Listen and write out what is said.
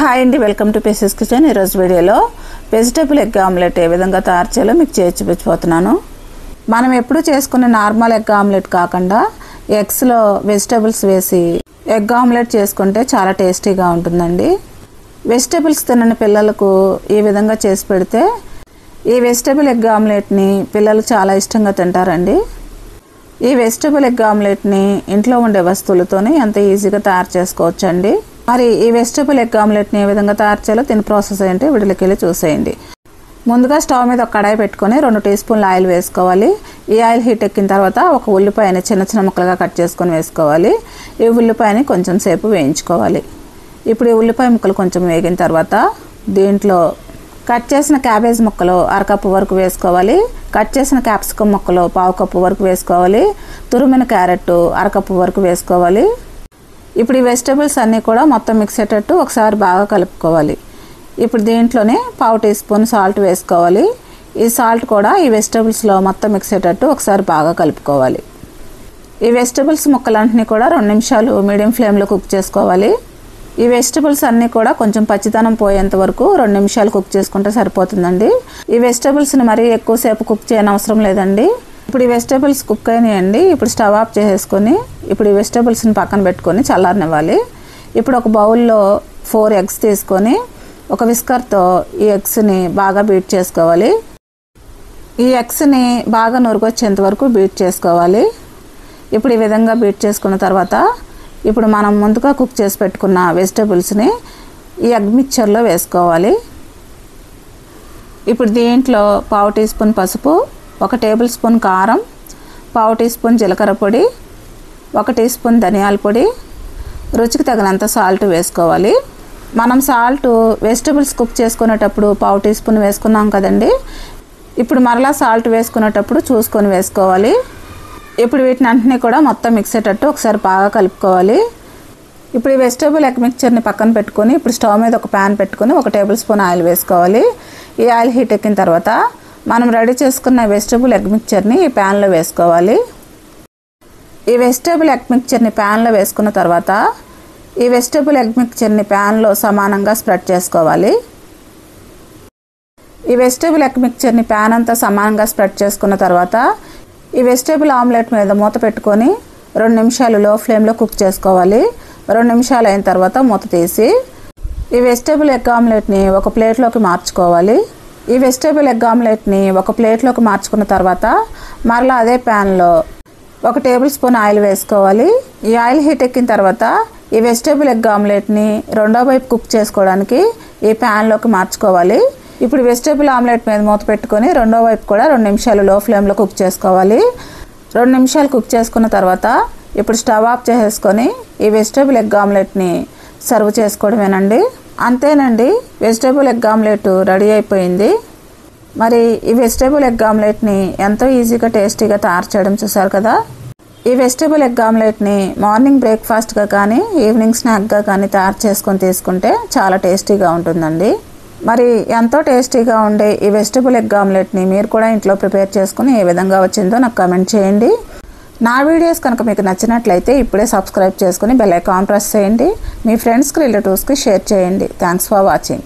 Hi అండి, welcome to pieces kitchen. ఈరోజు వీడియోలో వెజిటేబుల్ ఎగ్ ఆమ్లెట్ ఏ విధంగా తయారు చేయాలో మీకు చూపించబోతున్నాను. మనం ఎప్పుడు చేసుకునే నార్మల్ ఎగ్ ఆమ్లెట్ కాకుండా ఎగ్స్లో వెజిటేబుల్స్ వేసి ఎగ్ ఆమ్లెట్ చేసుకుంటే చాలా టేస్టీగా ఉంటుందండి. వెజిటేబుల్స్ తినని పిల్లలకు ఈ విధంగా చేసి పెడితే ఈ వెజిటేబుల్ ఎగ్ ఆమ్లెట్ని పిల్లలు చాలా ఇష్టంగా తింటారండి. ఈ వెజిటేబుల్ ఎగ్ ఆమ్లెట్ని ఇంట్లో ఉండే వస్తువులతోనే ఎంత ఈజీగా తయారు చేసుకోవచ్చండి. మరి ఈ వెజిటేబుల్ ఎగ్ ఆమ్లెట్ని ఏ విధంగా తయారు చేయాలో దీని ప్రాసెస్ ఏంటి వీడియోకి వెళ్ళి చూసేయండి. ముందుగా స్టవ్ మీద ఒక కడాయి పెట్టుకొని 2 టీ స్పూన్ల ఆయిల్ వేసుకోవాలి. ఈ ఆయిల్ హీట్ ఎక్కిన తర్వాత ఒక ఉల్లిపాయని చిన్న చిన్న ముక్కలుగా కట్ చేసుకొని వేసుకోవాలి. ఈ ఉల్లిపాయని కొంచెం సేపు వేయించుకోవాలి. ఇప్పుడు ఈ ఉల్లిపాయ ముక్కలు కొంచెం వేగిన తర్వాత దీంట్లో కట్ చేసిన క్యాబేజ్ ముక్కలు 1/2 కప్పు వరకు వేసుకోవాలి. కట్ చేసిన క్యాప్సికమ్ ముక్కలు 1/2 కప్పు వరకు వేసుకోవాలి. తురిమిన క్యారెట్ 1/2 కప్పు వరకు వేసుకోవాలి. ఇప్పుడు ఈ వెజిటేబుల్స్ అన్నీ కూడా మొత్తం మిక్స్ అయ్యేటట్టు ఒకసారి బాగా కలుపుకోవాలి. ఇప్పుడు దీంట్లోనే 1/2 టీ స్పూన్ సాల్ట్ వేసుకోవాలి. ఈ సాల్ట్ కూడా ఈ వెజిటేబుల్స్లో మొత్తం మిక్స్ అయ్యేటట్టు ఒకసారి బాగా కలుపుకోవాలి. ఈ వెజిటేబుల్స్ ముక్కలన్నింటినీ కూడా 2 నిమిషాలు మీడియం ఫ్లేమ్లో కుక్ చేసుకోవాలి. ఈ వెజిటేబుల్స్ అన్నీ కూడా కొంచెం పచ్చిదనం పోయేంత వరకు 2 నిమిషాలు కుక్ చేసుకుంటే సరిపోతుందండి. ఈ వెజిటేబుల్స్ని మరీ ఎక్కువసేపు కుక్ చేయని అవసరం లేదండి. ఇప్పుడు ఈ వెజిటేబుల్స్ కుక్ అయినాయండి. ఇప్పుడు స్టవ్ ఆఫ్ చేసేసుకొని ఇప్పుడు ఈ వెజిటేబుల్స్ని పక్కన పెట్టుకొని చల్లారనివ్వాలి. ఇప్పుడు ఒక బౌల్లో 4 ఎగ్స్ తీసుకొని ఒక విస్కర్తో ఈ ఎగ్స్ని బాగా బీట్ చేసుకోవాలి. ఈ ఎగ్స్ని బాగా నురుగొచ్చేంత వరకు బీట్ చేసుకోవాలి. ఇప్పుడు ఈ విధంగా బీట్ చేసుకున్న తర్వాత ఇప్పుడు మనం ముందుగా కుక్ చేసి పెట్టుకున్న వెజిటేబుల్స్ని ఈ ఎగ్ మిక్చర్లో వేసుకోవాలి. ఇప్పుడు దీంట్లో 1/2 టీ స్పూన్ పసుపు, 1 టేబుల్ స్పూన్ కారం, 1/2 టీ స్పూన్ జీలకర్ర పొడి, 1 టీ స్పూన్ ధనియాల పొడి, రుచికి తగినంత సాల్ట్ వేసుకోవాలి. మనం సాల్ట్ వెజిటేబుల్స్ కుక్ చేసుకునేటప్పుడు 1/2 టీ స్పూన్ వేసుకున్నాం కదండి. ఇప్పుడు మరలా సాల్ట్ వేసుకునేటప్పుడు చూసుకొని వేసుకోవాలి. ఇప్పుడు వీటిని అన్నింటినీ కూడా మొత్తం మిక్స్ అయ్యేటట్టు ఒకసారి బాగా కలుపుకోవాలి. ఇప్పుడు ఈ వెజిటేబుల్ ఎగ్ మిక్చర్ని పక్కన పెట్టుకొని ఇప్పుడు స్టవ్ మీద ఒక ప్యాన్ పెట్టుకొని 1 టేబుల్ స్పూన్ ఆయిల్ వేసుకోవాలి. ఈ ఆయిల్ హీట్ ఎక్కిన తర్వాత మనం రెడీ చేసుకున్న వెజిటేబుల్ ఎగ్ మిక్చర్ని ఈ ప్యాన్లో వేసుకోవాలి. ఈ వెజిటేబుల్ ఎగ్ మిక్చర్ని ప్యాన్లో వేసుకున్న తర్వాత ఈ వెజిటేబుల్ ఎగ్ మిక్చర్ని ప్యాన్లో సమానంగా స్ప్రెడ్ చేసుకోవాలి. ఈ వెజిటేబుల్ ఎగ్ మిక్చర్ని ప్యాన్ అంతా సమానంగా స్ప్రెడ్ చేసుకున్న తర్వాత ఈ వెజిటేబుల్ ఆమ్లెట్ మీద మూత పెట్టుకొని 2 నిమిషాలు లో ఫ్లేమ్లో కుక్ చేసుకోవాలి. 2 నిమిషాలు అయిన తర్వాత మూత తీసి ఈ వెజిటేబుల్ ఎగ్ ఆమ్లెట్ని ఒక ప్లేట్లోకి మార్చుకోవాలి. ఈ వెజిటేబుల్ ఎగ్ ఆమ్లెట్ని ఒక ప్లేట్లోకి మార్చుకున్న తర్వాత మరలా అదే ప్యాన్లో 1 టేబుల్ స్పూన్ ఆయిల్ వేసుకోవాలి. ఈ ఆయిల్ హీట్ ఎక్కిన తర్వాత ఈ వెజిటేబుల్ ఎగ్ ఆమ్లెట్ని రెండో వైపు కుక్ చేసుకోవడానికి ఈ ప్యాన్లోకి మార్చుకోవాలి. ఇప్పుడు వెజిటేబుల్ ఆమ్లెట్ మీద మూత పెట్టుకొని రెండో వైపు కూడా 2 నిమిషాలు లో ఫ్లేమ్లో కుక్ చేసుకోవాలి. 2 నిమిషాలు కుక్ చేసుకున్న తర్వాత ఇప్పుడు స్టవ్ ఆఫ్ చేసేసుకొని ఈ వెజిటేబుల్ ఎగ్ ఆమ్లెట్ని సర్వ్ చేసుకోవడమేనండి. అంతేనండి, వెజిటేబుల్ ఎగ్ ఆమ్లెట్ రెడీ అయిపోయింది. మరి ఈ వెజిటేబుల్ ఎగ్ ఆమ్లెట్ని ఎంతో ఈజీగా టేస్టీగా తయారు చేయడం చూసారు కదా. ఈ వెజిటేబుల్ ఎగ్ ఆమ్లెట్ని మార్నింగ్ బ్రేక్ఫాస్ట్గా కానీ ఈవినింగ్ స్నాక్గా కానీ తయారు చేసుకొని తీసుకుంటే చాలా టేస్టీగా ఉంటుందండి. మరి ఎంతో టేస్టీగా ఉండే ఈ వెజిటేబుల్ ఎగ్ ఆమ్లెట్ని మీరు కూడా ఇంట్లో ప్రిపేర్ చేసుకుని ఏ విధంగా వచ్చిందో నాకు కామెంట్ చేయండి. నా వీడియోస్ కనుక మీకు నచ్చినట్లయితే ఇప్పుడే సబ్స్క్రైబ్ చేసుకుని బెల్ ఐకాన్ ప్రెస్ చేయండి. మీ ఫ్రెండ్స్కి రిలేటివ్స్కి షేర్ చేయండి. Thanks for watching.